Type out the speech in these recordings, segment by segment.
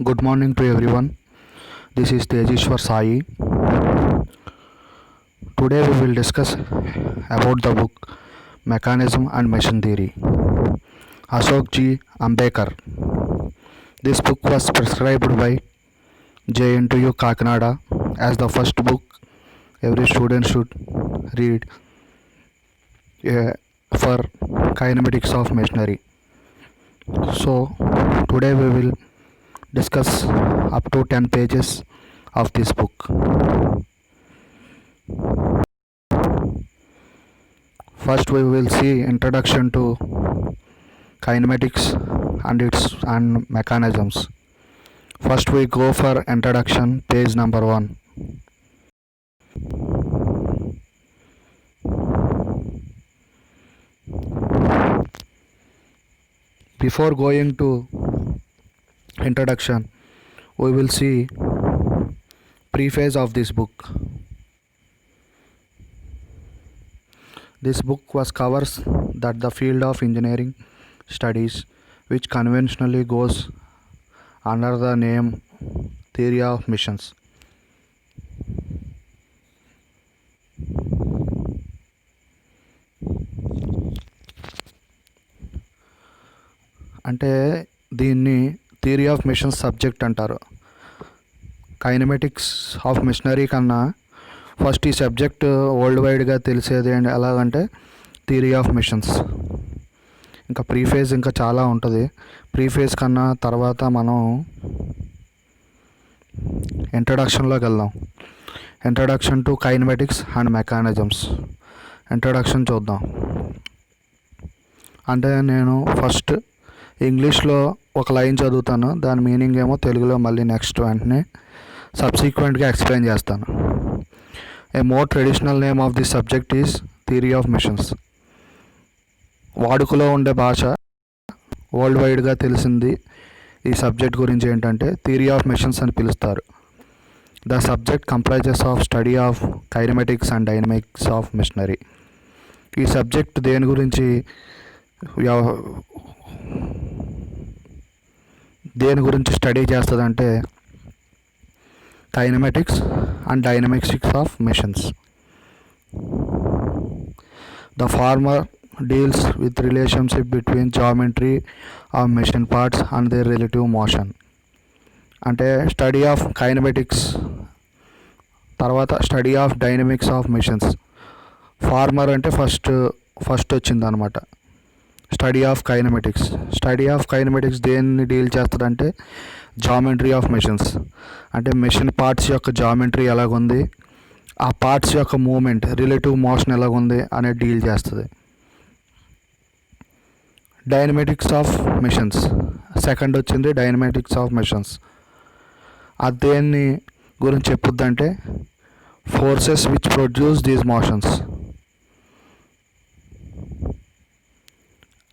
Good morning to everyone. This is Tejishwar Sai. Today we will discuss about the book Mechanism and Machine Theory. Ashok G. Ambekar. This book was prescribed by JNTU Kakinada as the first book every student should read for kinematics of machinery. So today we will discuss up to 10 pages of this book. First we will see introduction to kinematics and mechanisms. First we go for introduction, page number 1. Before going to introduction, we will see preface of this book. This book was covers that the field of engineering studies, which conventionally goes under the name theory of machines. అంటే దీన్ని theory of machines subject అంటారు. Kinematics of machinery కన్నా first ఈ subject world వైడ్గా తెలిసేది and ఎలాగంటే theory of machines. ఇంకా ప్రీఫేజ్ ఇంకా చాలా ఉంటుంది. ప్రీఫేజ్ కన్నా తర్వాత మనం ఇంట్రడక్షన్లోకి వెళ్దాం. Introduction to kinematics and mechanisms. Introduction చూద్దాం. అంటే నేను ఫస్ట్ ఇంగ్లీష్లో ఒక లైన్ చదువుతాను, దాని మీనింగ్ ఏమో తెలుగులో మళ్ళీ నెక్స్ట్ వెంటనే సబ్సిక్వెంట్గా ఎక్స్ప్లెయిన్ చేస్తాను. ఏ more traditional name of this subject is theory of machines. వాడుకలో ఉండే భాష వరల్డ్ వైడ్గా తెలిసింది ఈ సబ్జెక్ట్ గురించి ఏంటంటే థియరీ ఆఫ్ మిషన్స్ అని పిలుస్తారు. The subject comprises of study of kinematics and dynamics of machinery. ఈ సబ్జెక్ట్ దేని గురించి స్టడీ చేస్తుందంటే kinematics and dynamics of machines. The former deals with relationship between geometry of machine parts and their relative motion. అంటే study of kinematics తర్వాత study of dynamics of machines. Former అంటే first వచ్చిందనమాట. Study of kinematics దేన్ని deal చేస్తుందంటే geometry of machines. అంటే machine parts యొక్క geometry ఎలాగుంది, ఆ పార్ట్స్ యొక్క మూమెంట్ రిలేటివ్ మోషన్ ఎలాగుంది అనేది డీల్ చేస్తుంది. డైనమెటిక్స్ ఆఫ్ మెషిన్స్ సెకండ్ వచ్చింది. డైనమెటిక్స్ ఆఫ్ మెషిన్స్ అది దేన్ని గురించి చెప్పుద్దంటే forces which produce these motions.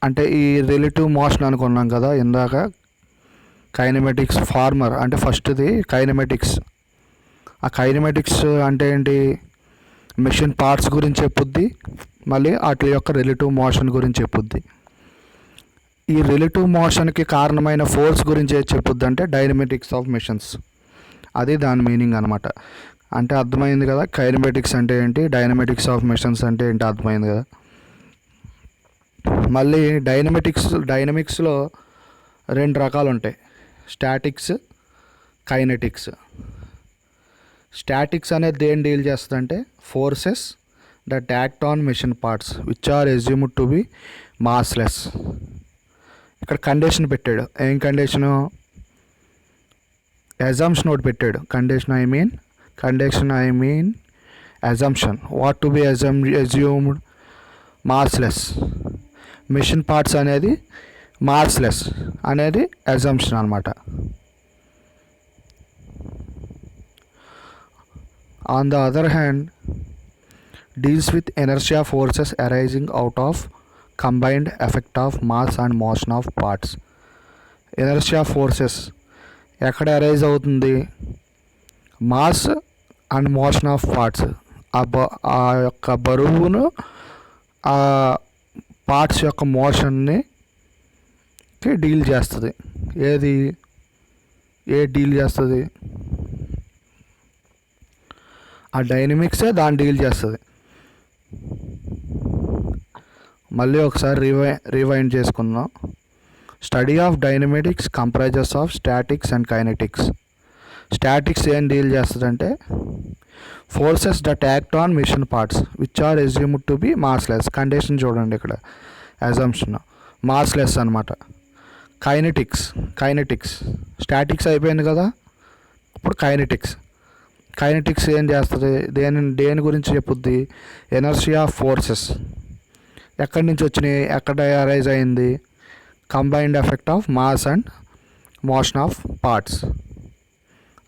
అంటే ఈ రిలేటివ్ మోషన్ అనుకున్నాం కదా ఇందాక. కైనమెటిక్స్ ఫార్మర్ అంటే ఫస్ట్ది కైనమెటిక్స్. ఆ కైనమెటిక్స్ అంటే ఏంటి, మెషిన్ పార్ట్స్ గురించి చెప్పుద్ది, మళ్ళీ వాటి యొక్క రిలేటివ్ మోషన్ గురించి చెప్పుద్ది. ఈ రిలేటివ్ మోషన్కి కారణమైన ఫోర్స్ గురించి ఏది చెప్పుద్ది అంటే డైనమెటిక్స్ ఆఫ్ మెషిన్స్. అది దాని మీనింగ్ అనమాట. అంటే అర్థమైంది కదా కైనమెటిక్స్ అంటే ఏంటి, డైనమెటిక్స్ ఆఫ్ మెషిన్స్ అంటే ఏంటి అర్థమైంది కదా. మళ్ళీ డైనమిక్స్లో 2 రకాలు ఉంటాయి, స్టాటిక్స్, కైనెటిక్స్. స్టాటిక్స్ అనేది దేని డీల్ చేస్తుందంటే forces that act on machine parts which are assumed to be massless. ఇక్కడ కండిషన్ పెట్టాడు. ఏం కండిషను, అజంప్షన్ ఒకటి పెట్టాడు. Condition I mean assumption. What to be assumed massless. Machine parts అనేది మాస్లెస్ అనేది అజంప్షన్ అనమాట. On the other hand deals with inertia forces arising out of combined effect of mass and motion of parts. Inertia forces ఎక్కడ arise అవుతుంది, mass and motion of parts. ఆ యొక్క బరువును ఆ parts యొక్క మోషన్ని డీల్ చేస్తుంది. ఏది ఏ డీల్ చేస్తుంది? ఆ డైనమిక్సే దాన్ని డీల్ చేస్తుంది. మళ్ళీ ఒకసారి రివైండ్ చేసుకుందాం. Study of dynamics comprises of statics and kinetics. Statics ఏం డీల్ చేస్తుందంటే forces that act on machine parts which are assumed to be massless. Condition చూడండి ఇక్కడ, అజంప్షన్ మాస్లెస్ అనమాట. కైనెటిక్స్ స్టాటిక్స్ అయిపోయింది కదా, ఇప్పుడు కైనెటిక్స్ ఏం చేస్తుంది? దేని గురించి చెప్పుద్ది? ఎనర్జీ ఆఫ్ ఫోర్సెస్ ఎక్కడి నుంచి వచ్చినాయి, ఎక్కడ అరైజ్ అయింది? Combined effect of mass and motion of parts.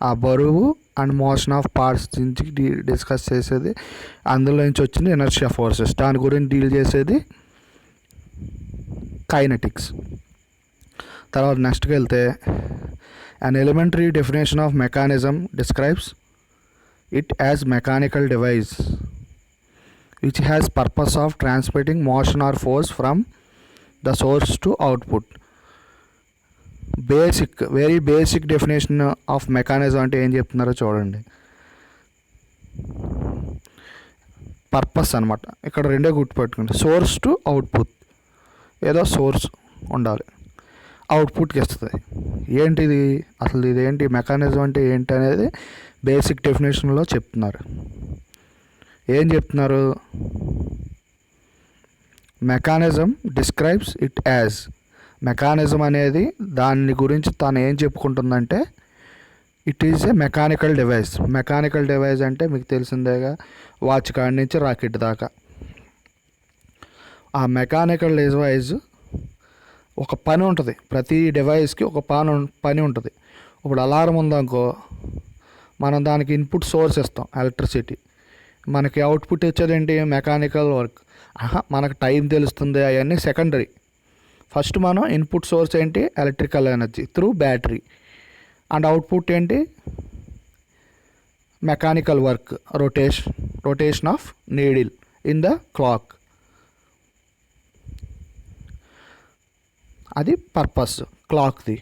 ఆ బరువు అండ్ మోషన్ ఆఫ్ పార్ట్స్ నుంచి డిస్కస్ చేసేది, అందులో నుంచి వచ్చింది ఎనర్జీ ఆఫ్ ఫోర్సెస్. దాని గురించి డీల్ చేసేది కైనెటిక్స్. తర్వాత నెక్స్ట్కి వెళ్తే an elementary definition of mechanism describes it as mechanical device which has purpose of transmitting motion or force from the source to output. Very basic definition of mechanism అంటే ఏం చెప్తున్నారో చూడండి. పర్పస్ అనమాట. ఇక్కడ రెండే గుర్తుపెట్టుకోండి, సోర్స్ టు అవుట్పుట్. ఏదో source ఉండాలి, అవుట్పుట్కి ఇస్తుంది. ఏంటిది అసలు, ఇదేంటి మెకానిజం అంటే ఏంటి అనేది బేసిక్ డెఫినేషన్లో చెప్తున్నారు. ఏం చెప్తున్నారు? Mechanism describes it as, mechanism అనేది దాని గురించి తను ఏం చెప్పుకుంటుందంటే it is a mechanical device. Mechanical device అంటే మీకు తెలిసిందేగా, వాచ్ కాడి నుంచి రాకెట్ దాకా. ఆ మెకానికల్ డివైస్ ఒక పని ఉంటుంది, ప్రతి డివైస్కి ఒక పని ఉంటుంది. ఇప్పుడు అలారం ఉందనుకో, మనం దానికి ఇన్పుట్ సోర్స్ ఇస్తాం ఎలక్ట్రిసిటీ, మనకి అవుట్పుట్ వచ్చేది ఏంటి? Mechanical work. మనకు టైం తెలుస్తుంది, అవన్నీ సెకండరీ. ఫస్ట్ మనం ఇన్పుట్ సోర్స్ ఏంటి? Electrical energy through battery. And output ఏంటి? Mechanical work, rotation of needle in the clock. అది పర్పస్ క్లాక్ది.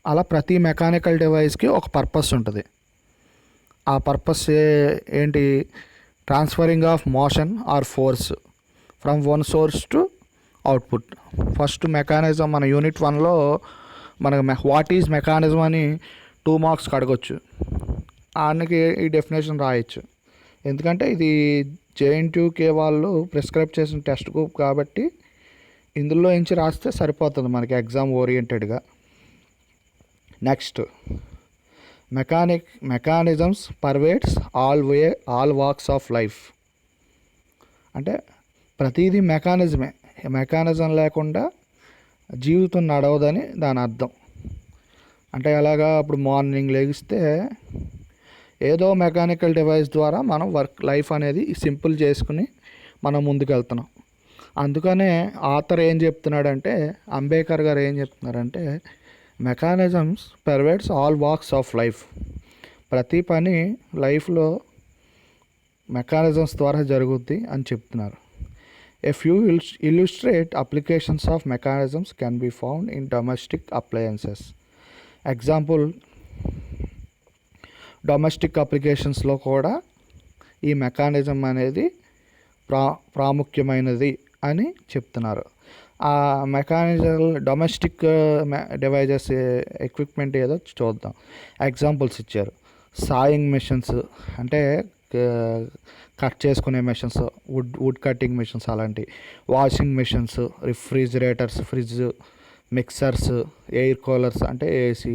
అలా ప్రతి మెకానికల్ డివైస్కి ఒక పర్పస్ ఉంటుంది. ఆ పర్పస్ ఏంటి? Transferring of motion are force from one source to output. First mechanism మన యూనిట్ 1లో మనకు వాట్ ఈజ్ మెకానిజం అని 2 మార్క్స్కి అడగొచ్చు. ఆయనకి ఈ డెఫినేషన్ రాయొచ్చు, ఎందుకంటే ఇది JNTUK వాళ్ళు ప్రిస్క్రైబ్ చేసిన టెక్స్ట్ బుక్ కాబట్టి ఇందులో నుంచి రాస్తే సరిపోతుంది మనకి ఎగ్జామ్ ఓరియంటెడ్గా. Next, mechanisms pervades all walks of life. అంటే ప్రతిదీ మెకానిజమే, మెకానిజం లేకుండా జీవితం నడవదని దాని అర్థం. అంటే ఎలాగా, ఇప్పుడు మార్నింగ్ లెగిస్తే ఏదో మెకానికల్ డివైస్ ద్వారా మనం లైఫ్ అనేది సింపుల్ చేసుకుని మనం ముందుకు వెళ్తున్నాం. అందుకనే ఆథర్ ఏం చెప్తున్నాడంటే, అంబేద్కర్ గారు ఏం చెప్తున్నారంటే mechanisms pervades all walks of life. ప్రతి పని లైఫ్లో మెకానిజమ్స్ ద్వారా జరుగుద్ది అని చెప్తున్నారు. A few illustrate applications of mechanisms can be found in domestic appliances. Example, domestic అప్లికేషన్స్లో కూడా ఈ మెకానిజం అనేది ప్రాముఖ్యమైనది అని చెప్తున్నారు. ఆ డొమెస్టిక్ డివైజెస్ ఎక్విప్మెంట్ ఏదో చూద్దాం. ఎగ్జాంపుల్స్ ఇచ్చారు. సాయింగ్ మిషన్స్ అంటే కట్ చేసుకునే మిషన్స్, వుడ్ కటింగ్ మిషన్స్ అలాంటివి. Washing machines, refrigerators, fridge, mixers, air coolers అంటే AC,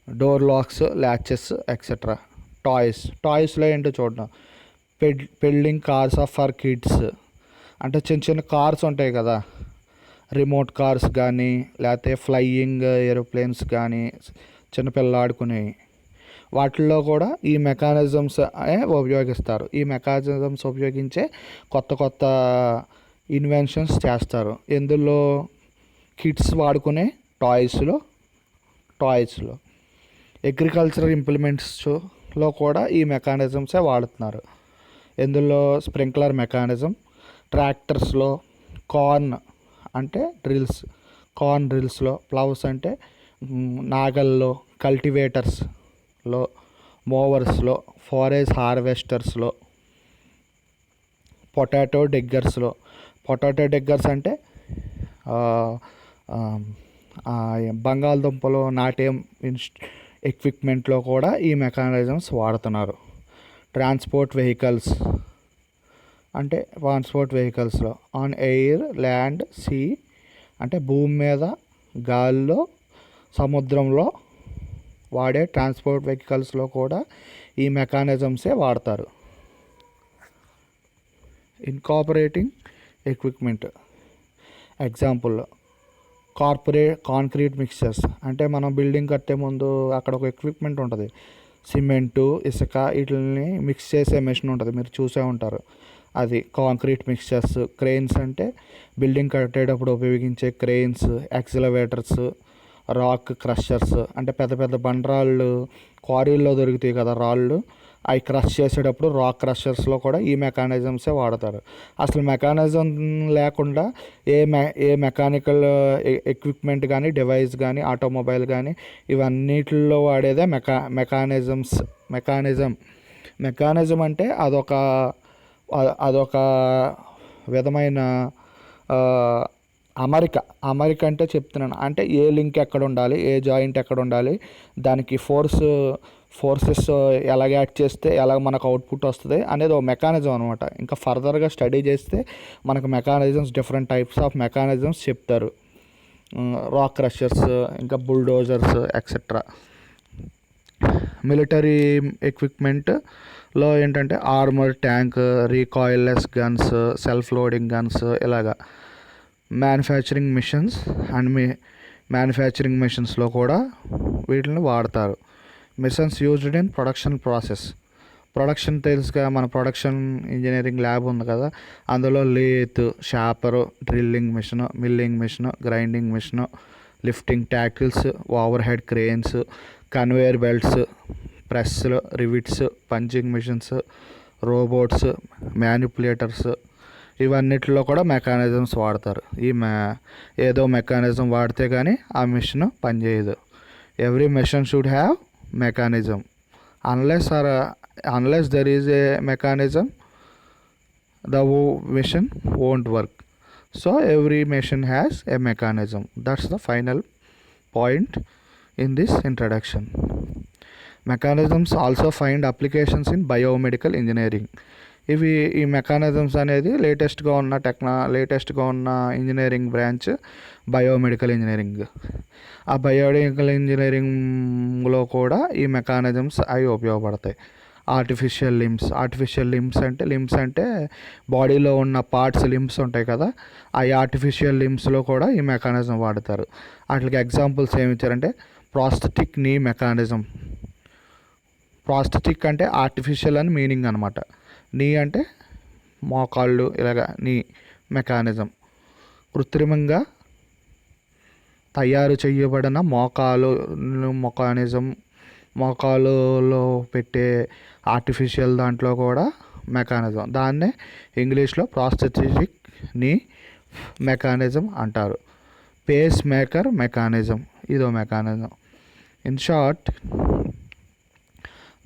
door lakhs, latches etcetera. టాయ్స్లో ఏంటో చూడడం. పెల్డింగ్ కార్స్ ఆఫ్ ఫర్ కిడ్స్ అంటే చిన్న చిన్న కార్స్ ఉంటాయి కదా, రిమోట్ కార్స్ కానీ లేకపోతే ఫ్లయింగ్ ఏరోప్లేన్స్ కానీ చిన్నపిల్లలు ఆడుకునేవి. వాటిల్లో కూడా ఈ మెకానిజమ్స్ ఉపయోగిస్తారు. ఈ మెకానిజమ్స్ ఉపయోగించే కొత్త కొత్త ఇన్వెన్షన్స్ చేస్తారు. ఎందులో? కిడ్స్ వాడుకునే టాయ్స్లో. అగ్రికల్చరల్ ఇంప్లిమెంట్స్లో కూడా ఈ మెకానిజమ్సే వాడుతున్నారు. ఎందులో? స్ప్రింక్లర్ మెకానిజం, ట్రాక్టర్స్లో, కార్న్ డ్రిల్స్లో, ప్లవ్స్ అంటే నాగల్లో, కల్టివేటర్స్లో, మోవర్స్లో, ఫారెస్ట్ హార్వెస్టర్స్లో, పొటాటో డిగ్గర్స్ అంటే బంగాళదుంపలు నాటే ఎక్విప్మెంట్లో కూడా ఈ మెకానిజమ్స్ వాడుతున్నారు. ట్రాన్స్పోర్ట్ వెహికల్స్లో ఆన్ ఎయిర్, ల్యాండ్, సీ అంటే భూమి మీద, గాల్లో, సముద్రంలో వాడే ట్రాన్స్పోర్ట్ వెహికల్స్లో కూడా ఈ మెకానిజమ్సే వాడతారు. Incorporating equipment example concrete mixtures అంటే మనం బిల్డింగ్ కట్టే ముందు అక్కడ ఒక ఎక్విప్మెంట్ ఉంటుంది, సిమెంటు, ఇసుక వీటిని మిక్స్ చేసే మెషిన్ ఉంటుంది, మీరు చూసే ఉంటారు. అది కాంక్రీట్ మిక్చర్స్. క్రెయిన్స్ అంటే బిల్డింగ్ కట్టేటప్పుడు ఉపయోగించే క్రెయిన్స్, ఎక్సలవేటర్స్, రాక్ క్రషర్స్ అంటే పెద్ద పెద్ద బండరాళ్ళు క్వారీల్లో దొరుకుతాయి కదా రాళ్ళు, అవి క్రష్ చేసేటప్పుడు రాక్ క్రషర్స్లో కూడా ఈ మెకానిజమ్సే వాడతారు. అసలు మెకానిజం లేకుండా ఏ మెకానికల్ ఎక్విప్మెంట్ కానీ, డివైస్ కానీ, ఆటోమొబైల్ కానీ ఇవన్నిటిల్లో వాడేదే మెకానిజం అంటే అదొక విధమైన అమరిక అంటే చెప్తున్నాను. అంటే ఏ లింక్ ఎక్కడ ఉండాలి, ఏ జాయింట్ ఎక్కడ ఉండాలి, దానికి ఫోర్సెస్ ఎలాగ యాక్ట్ చేస్తే ఎలాగ మనకు అవుట్పుట్ వస్తుంది అనేది ఒక మెకానిజం అనమాట. ఇంకా ఫర్దర్గా స్టడీ చేస్తే మనకు డిఫరెంట్ టైప్స్ ఆఫ్ మెకానిజమ్స్ చెప్తారు. రాక్ క్రషర్స్, ఇంకా బుల్డోజర్స్ ఎక్సెట్రా. మిలిటరీ ఎక్విప్మెంట్లో ఏంటంటే armour tank, recoilless guns, self loading guns ఇలాగా. మ్యానుఫ్యాక్చరింగ్ మెషిన్స్లో కూడా వీటిని వాడతారు. మిషన్స్ యూజ్డ్ ఇన్ ప్రొడక్షన్ తెలుసుగా, మన ప్రొడక్షన్ ఇంజనీరింగ్ ల్యాబ్ ఉంది కదా, అందులో lathe, shaper, drilling machine, milling machine, grinding machine, lifting tackles, over head cranes, conveyor belts, ప్రెస్లు, rivets, punching machines, robots, manipulators ఇవన్నిటిలో కూడా మెకానిజమ్స్ వాడతారు. ఏదో మెకానిజం వాడితే కానీ ఆ మిషన్ పనిచేయదు. Every machine should have mechanism. Unless there is a mechanism, the machine won't work. So every machine has a mechanism. That's the final point in this introduction. Mechanisms also find applications in biomedical engineering. ఈ mechanisms అనేది లేటెస్ట్గా ఉన్న engineering branch biomedical engineering. ఆ biomedical ఇంజనీరింగ్లో కూడా ఈ mechanisms అవి ఉపయోగపడతాయి. ఆర్టిఫిషియల్ లిమ్స్ అంటే బాడీలో ఉన్న పార్ట్స్, లిమ్స్ ఉంటాయి కదా, ఆ ఆర్టిఫిషియల్ లిమ్స్లో కూడా ఈ మెకానిజం వాడతారు. వాటికి ఎగ్జాంపుల్స్ ఏమి ఇచ్చారంటే ప్రాస్థెటిక్ నీ మెకానిజం. ప్రాస్థెటిక్ అంటే ఆర్టిఫిషియల్ అని మీనింగ్ అనమాట. నీ అంటే మోకాళ్ళు, ఇలాగా నీ మెకానిజం. కృత్రిమంగా తయారు చేయబడిన మోకాలులో పెట్టే ఆర్టిఫిషియల్ దాంట్లో కూడా మెకానిజం. దాన్నే ఇంగ్లీష్లో ప్రాస్థెటిక్ నీ మెకానిజం అంటారు. పేస్ మేకర్ మెకానిజం, ఇదో mechanism. In short,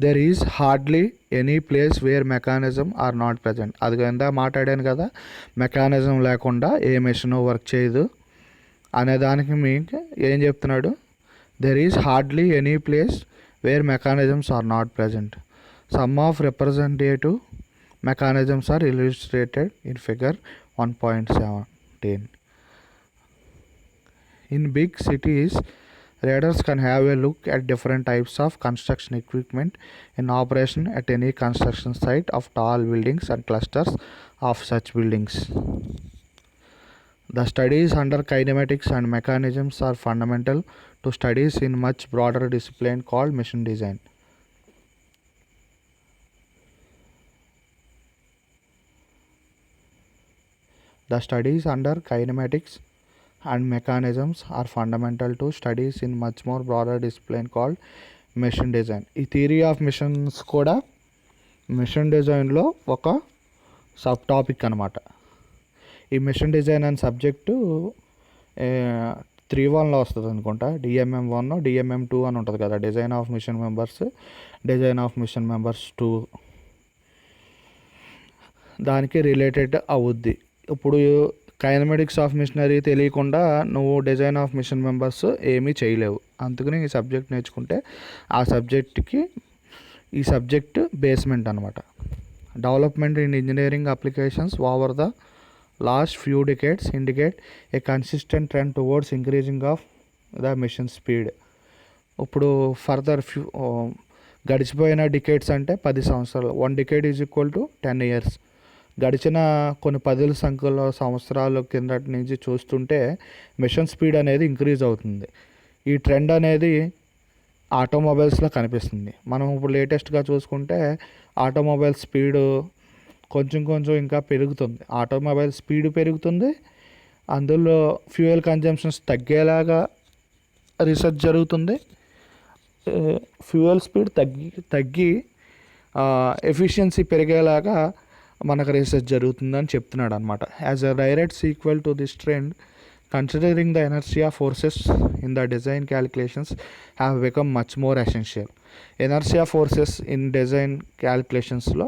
there is hardly any place wear mechanism are not present. అది కింద మాట్లాడాను కదా, మెకానిజం లేకుండా ఏ మెషిన్ వర్క్ చేయదు అనేదానికి మీకు ఏం చెప్తున్నాడు, there is hardly any place where mechanisms are not present. Some of representative mechanisms are illustrated in figure 1.17. In big cities, readers can have a look at different types of construction equipment in operation at any construction site of tall buildings and clusters of such buildings. The studies under kinematics and mechanisms are fundamental to studies in much broader discipline called machine design. The studies under kinematics and mechanisms are fundamental to studies in much more broader discipline called machine design. ఈ theory of machines కూడా machine డిజైన్లో ఒక sub topic అనమాట. ఈ machine design అనే subject 3.1లో వస్తుంది అనుకుంటా. DMM1 DMM2 అని ఉంటుంది కదా, design of machine members, design of machine members 2, దానికి రిలేటెడ్ అవుద్ది. ఇప్పుడు కైనమెటిక్స్ ఆఫ్ మిషనరీ తెలియకుండా నువ్వు డిజైన్ ఆఫ్ మిషన్ మెంబర్స్ ఏమీ చేయలేవు. అందుకని ఈ సబ్జెక్ట్ నేర్చుకుంటే ఆ సబ్జెక్ట్కి ఈ సబ్జెక్ట్ బేస్మెంట్ అనమాట. Development in engineering applications over the last few decades indicate a consistent trend towards increasing of the machine speed. ఇప్పుడు ఫర్దర్ గడిచిపోయిన డికేడ్స్ అంటే 10 సంవత్సరాలు. 1 decade is equal to 10 years. గడిచిన కొన్ని 10 సంవత్సరాల కిందటి నుంచి చూస్తుంటే మిషన్ స్పీడ్ అనేది ఇంక్రీజ్ అవుతుంది. ఈ ట్రెండ్ అనేది ఆటోమొబైల్స్లో కనిపిస్తుంది. మనం ఇప్పుడు లేటెస్ట్గా చూసుకుంటే ఆటోమొబైల్ స్పీడు కొంచెం ఇంకా పెరుగుతుంది. ఆటోమొబైల్ స్పీడ్ పెరుగుతుంది, అందులో ఫ్యూయల్ కన్జంప్షన్స్ తగ్గేలాగా రీసెర్చ్ జరుగుతుంది. ఫ్యూయల్ స్పీడ్ తగ్గి ఎఫిషియన్సీ పెరిగేలాగా మనకు రీసెర్చ్ జరుగుతుందని చెప్తున్నాడు అనమాట. As a direct sequel to this trend, considering the inertia forces in the design calculations have become much more essential. Inertia forces in design క్యాలిక్యులేషన్స్లో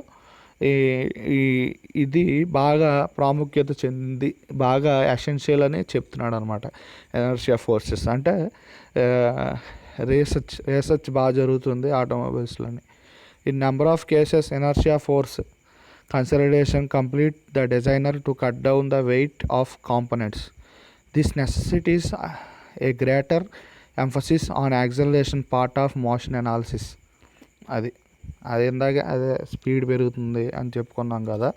ఇది బాగా ప్రాముఖ్యత చెంది బాగా ఎసెన్షియల్ అని చెప్తున్నాడు అనమాట. ఇనర్షియా ఫోర్సెస్ అంటే రీసెర్చ్ బాగా జరుగుతుంది ఆటోమొబైల్స్లోని. In number of cases inertia force consideration complete the designer to cut down the weight of components. This necessitates a greater emphasis on acceleration part of motion analysis. అది ఇందాక అదే speed పెరుగుతుంది అని చెప్పుకున్నాం కదా,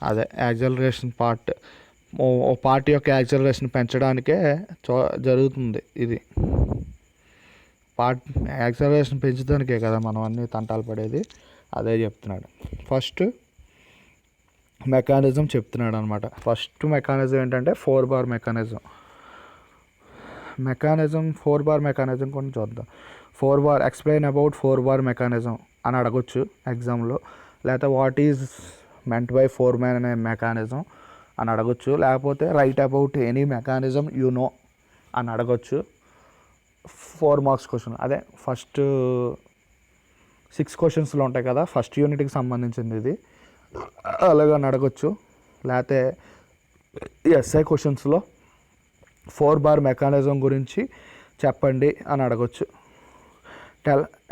అదే యాక్సలరేషన్ పార్ట్. ఓ part యొక్క acceleration పెంచడానికే జరుగుతుంది. ఇది యాక్సలరేషన్ పెంచడానికే కదా మనం అన్ని తంటాలు పడేది. అదే చెప్తున్నాడు. ఫస్ట్ మెకానిజం చెప్తున్నాడు అనమాట. ఫస్ట్ మెకానిజం ఏంటంటే 4 బార్ మెకానిజం. 4 బార్ మెకానిజం కొన్ని చూద్దాం. 4 bar explain about 4 bar mechanism అని అడగొచ్చు ఎగ్జామ్లో. లేకపోతే what is meant by 4 bar mechanism అని అడగొచ్చు. లేకపోతే write about any mechanism you know అని అడగొచ్చు. 4 మార్క్స్ క్వశ్చన్. అదే ఫస్ట్ 6 క్వశ్చన్స్లో ఉంటాయి కదా, ఫస్ట్ యూనిట్కి సంబంధించింది ఇది. అలాగని అడగొచ్చు. లేకపోతే ఎస్ఐ క్వశ్చన్స్లో 4 బార్ మెకానిజం గురించి చెప్పండి అని అడగొచ్చు.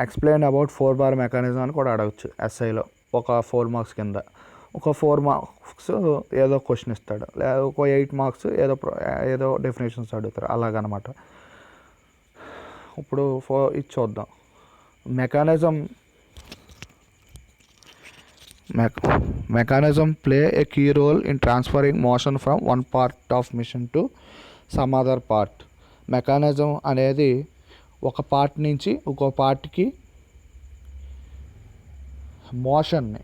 ఎక్స్ప్లెయిన్ అబౌట్ 4 బార్ మెకానిజం అని కూడా అడగచ్చు ఎస్ఐలో. ఒక 4 మార్క్స్ కింద ఒక 4 మార్క్స్ ఏదో క్వశ్చన్ ఇస్తాడు, లేదా ఒక 8 మార్క్స్ ఏదో డెఫినేషన్స్ అడుగుతారు, అలాగనమాట. ఇప్పుడు ఇది చూద్దాం. Mechanism play a key role in transferring motion from one part of machine to some other part. Mechanism అనేది ఒక పార్ట్ నుంచి ఇంకో పార్ట్కి మోషన్ని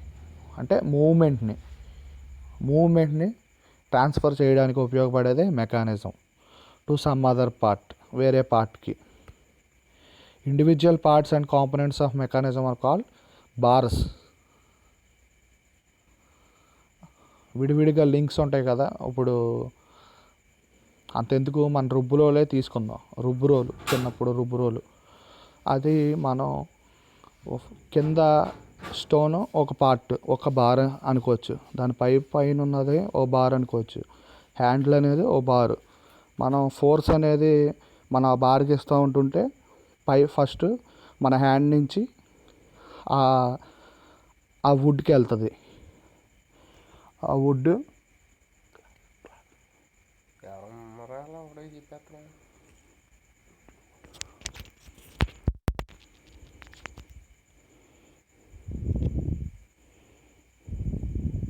అంటే మూమెంట్ని ట్రాన్స్ఫర్ చేయడానికి ఉపయోగపడేదే mechanism. To some other part, వేరే పార్ట్కి. Individual parts and components of mechanism are called bars. విడివిడిగా లింక్స్ ఉంటాయి కదా. ఇప్పుడు అంతెందుకు, మన రుబ్బురోలే తీసుకుందాం. చిన్నప్పుడు రుబ్బురోలు అది మనం కింద స్టోన్ ఒక పార్ట్, ఒక బార్ అనుకోవచ్చు. దాని పైన ఉన్నది ఓ బార్ అనుకోవచ్చు. హ్యాండిల్ అనేది ఓ బారు. మనం ఫోర్స్ అనేది మన బార్కి ఇస్తూ ఉంటుంటే ఫస్ట్ మన హ్యాండ్ నుంచి ఆ వుడ్కి వెళ్తుంది. ఆ వుడ్